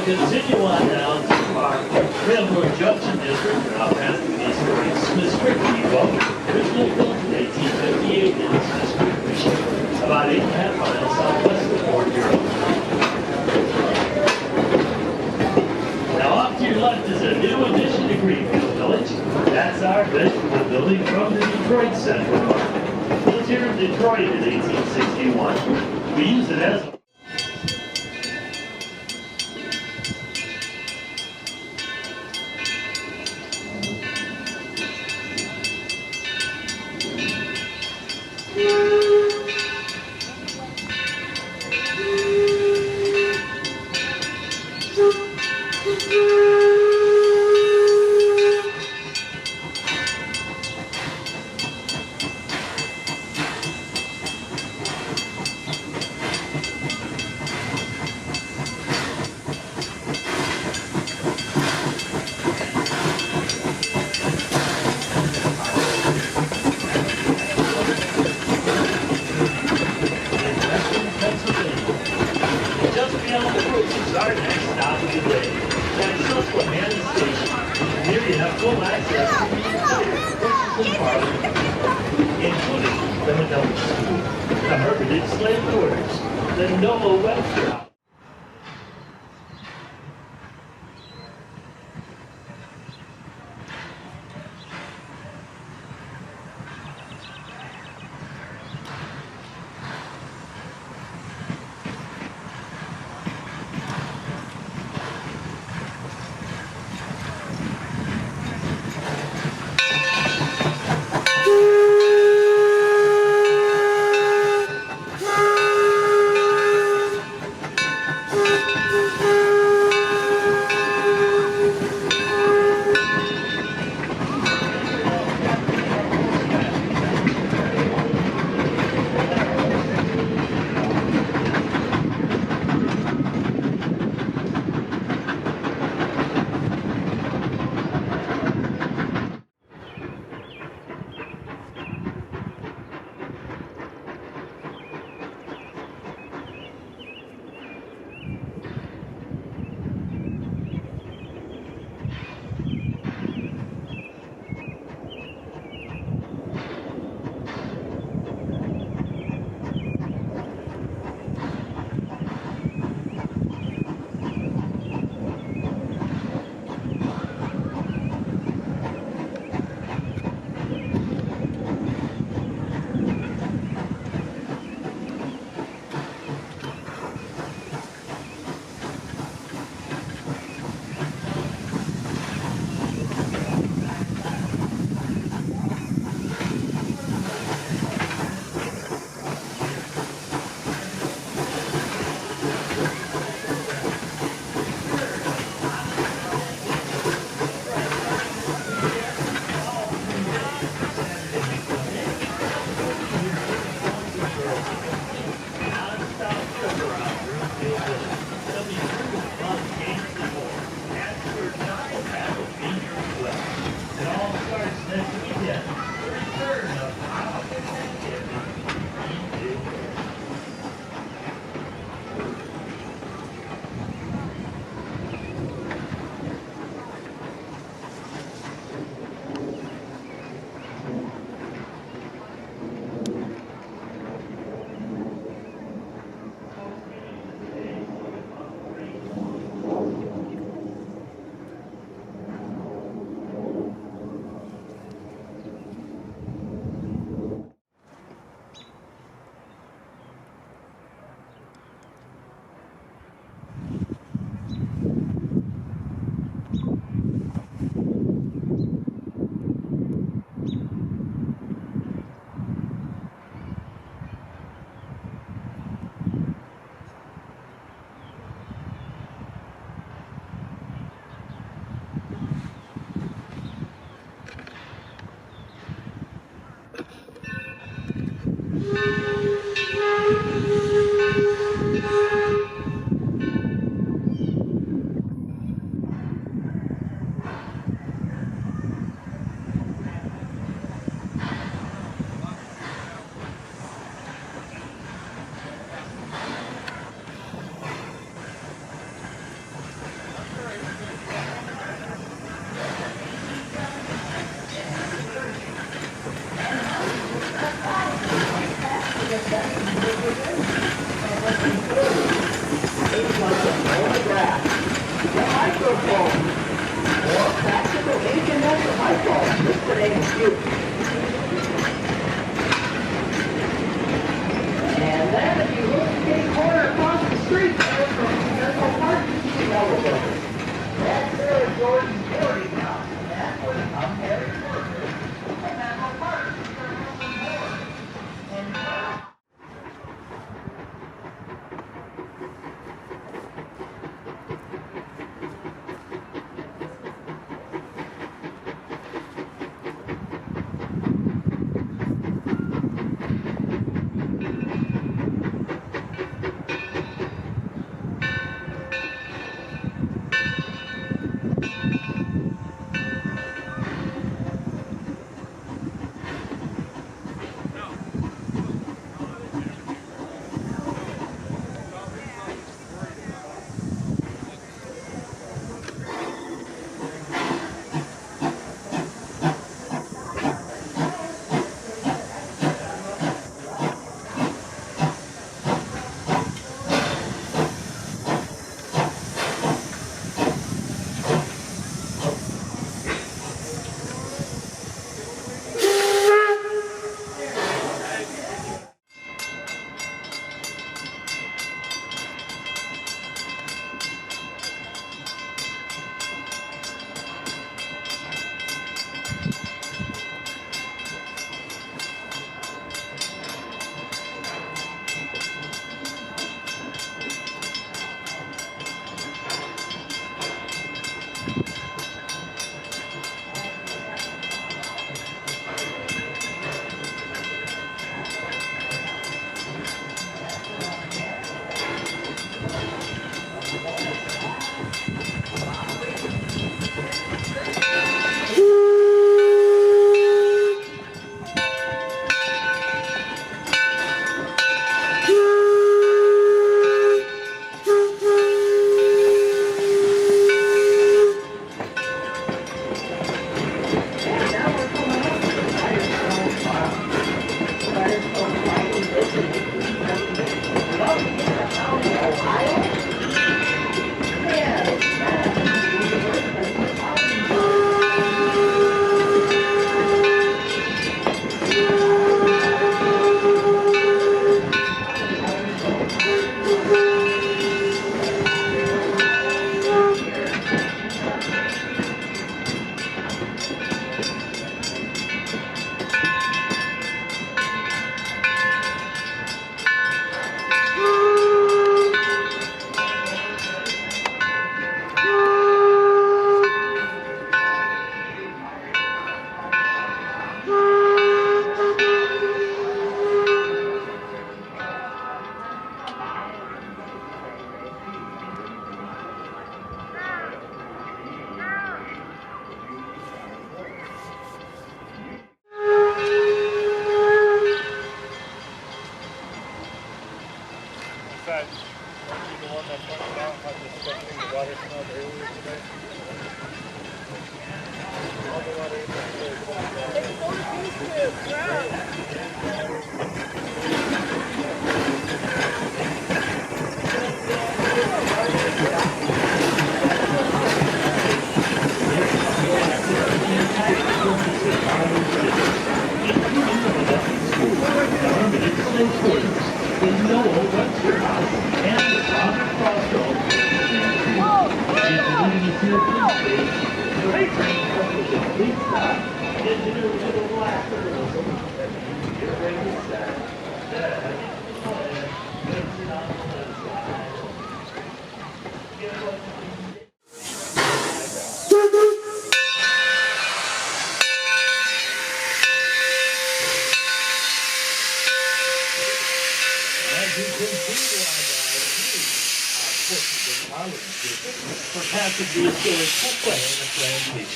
continue on down to our Railroad Junction District, and I'll pass the historic Smith Creek Depot, originally built in 1858 in Smith Creek, Michigan, about 8.5 miles southwest of Fort Bureau. Now off to your left is a new addition to Greenfield Village. That's our vegetable building from the Detroit Central Park. Built here in Detroit in 1861. We use it as a name is Hugh. And then if you look at the corner across the street there from Central Park, you see the Huckleberry. That's Sarah Jordan's boarding house. And that was Huckleberry's workers. And Central Park is their home board. And for passage the historic Hecla and the Plantation.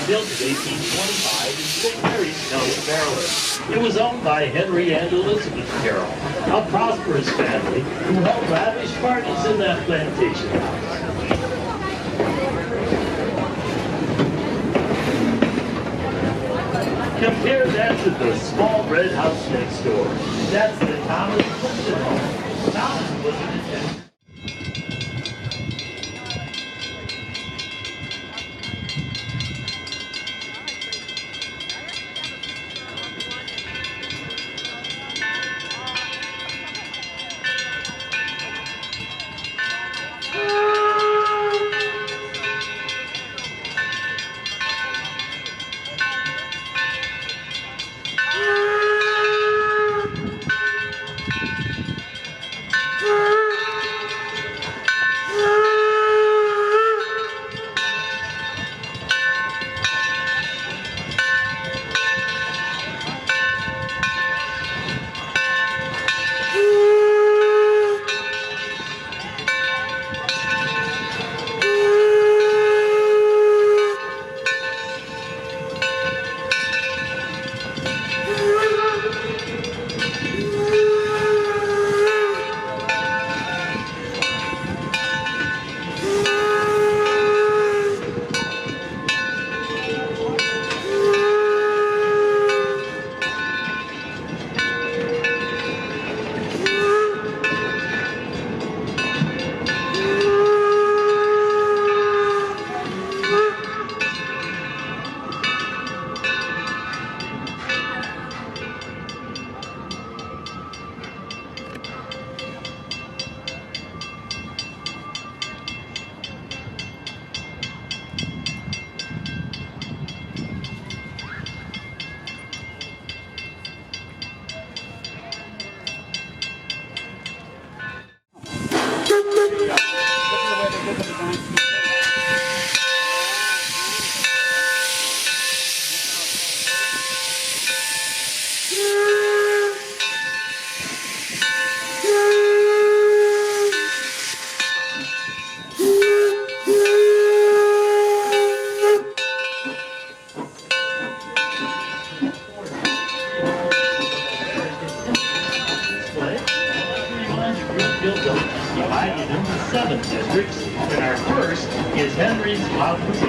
Built in 1825 in St. Mary's, Maryland. It was owned by Henry and Elizabeth Carroll, a prosperous family who held lavish parties in that plantation house. Compare that to the small red house next door. That's the Thomas Clifton home. Thomas was an attendant. the 7 districts, and our first is Henry's Model T.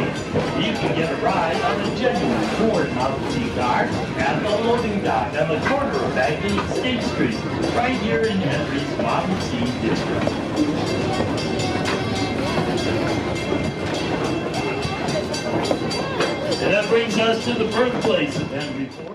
You can get a ride on a genuine Ford Model T car at the loading dock on the corner of Bagley and State Street, right here in Henry's Model T district. And that brings us to the birthplace of Henry Ford.